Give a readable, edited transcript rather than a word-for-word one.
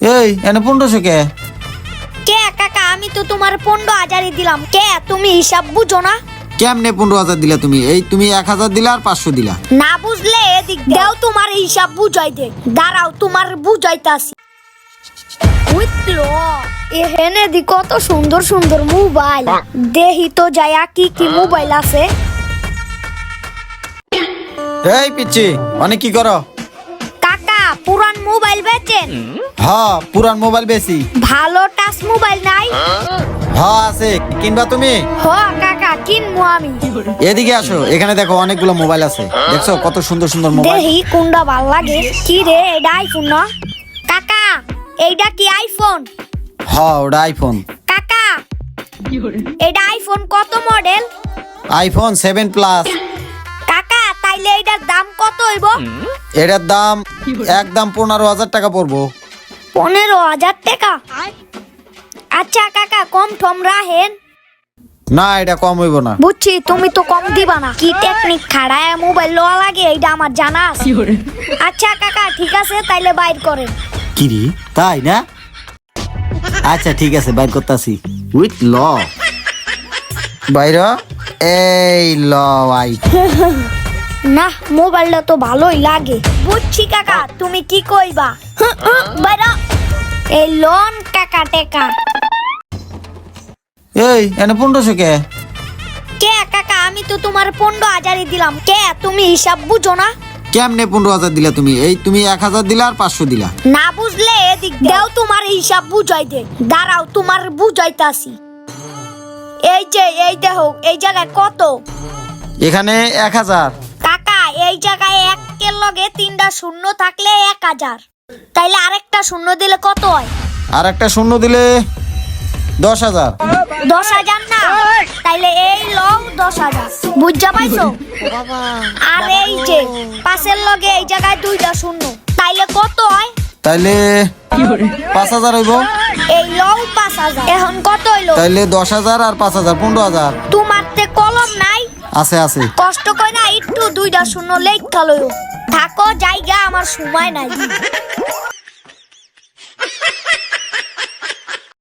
এই এনে 1500 কে? কে কাকা, আমি তো তোমার 15,000 দিলাম। কে তুমি হিসাব বুঝো না? কেমনে 15,000 দিলা তুমি? এই তুমি 1000 দিলা আর 500 দিলা। না বুঝলে এদিক দাও, তোমার হিসাব বুঝাই দে। দাঁড়াও তোমার বুঝাইতাছি। উইতলো এখানে দি কত সুন্দর সুন্দর মোবাইল। দেহি তো যায়া কি কি মোবাইল আছে। এই পিচ্ছি অনেক কি করো? কাকা পুরান মোবাইল বেচেন? হ্যাঁ পুরান মোবাইল বেশি। ভালো টাচ মোবাইল নাই? হ্যাঁ আছে, কিনবা তুমি? হ কাকা কিনবো আমি। এদিকে আসো, এখানে দেখো অনেকগুলো মোবাইল আছে। দেখছো কত সুন্দর সুন্দর মোবাইল। দেহি কোনটা ভাল লাগে। কি রে, এটা আইফোন না? কাকা এইটা কি আইফোন? হ্যাঁ ওটা আইফোন। কাকা এটা আইফোন কত মডেল? IPhone 7 plus. কাকা তাইলে এটার দাম কত হইব? এটার দাম একদম 15,000 টাকা পড়বো। 15,000 টাকা? আচ্ছা কাকা কম ঠম রাহেন। না এটা কম হইব না। বুঝছি, তুমি তো কম দিবা না। কি টেকনিক খাড়ায় মোবাইল লওয়া লাগে এইটা আমার জানা আছে। আচ্ছা কাকা ঠিক আছে, তাইলে বাইর করেন। কি রে, তাই না? আচ্ছা ঠিক আছে, বাইর করতেছি। উইথ ল বাইর। এই ল আই। না মোবাইলটা তো ভালোই লাগে। বুঝছি কাকা, তুমি কি কইবা। বাইরা এই লোন কাকা টেকা। এই এনে 1500 কে? কে কাকা, আমি তো তোমার 15,000 দিলাম। কে তুমি হিসাব বুঝো না? কেমনে 15,000 দিলা তুমি? এই তুমি 1000 দিলা আর 500 দিলা। না বুঝলে এদিক দাও, তোমার হিসাব বুঝাই দে। দাঁড়াও তোমার বুঝাইতাছি। এই যে এই দেখো, এই জায়গায় কত? এখানে 1000। কাকা এই জায়গায় একের লগে 3টা শূন্য থাকলে 1000। তাইলে আরেকটা শূন্য দিলে কত হয়? আর একটা শূন্য দিলে 10,000। 10,000 না? তাইলে এই লও 10,000। বুঝা পাইছো? আর এই যে পাশের লগে এই জায়গায় 2টা শূন্য, তাইলে কত হয়? তাইলে 5,000 হইব। এই লও 5,000। এখন কত হইলো? তাইলে 10,000 আর 5,000 15,000। তোমার তে কলম নাই? আছে আছে। কষ্ট কইরা একটু 2টা শূন্য লেখা লইও। থাকো জায়গা, আমার সময় নাই।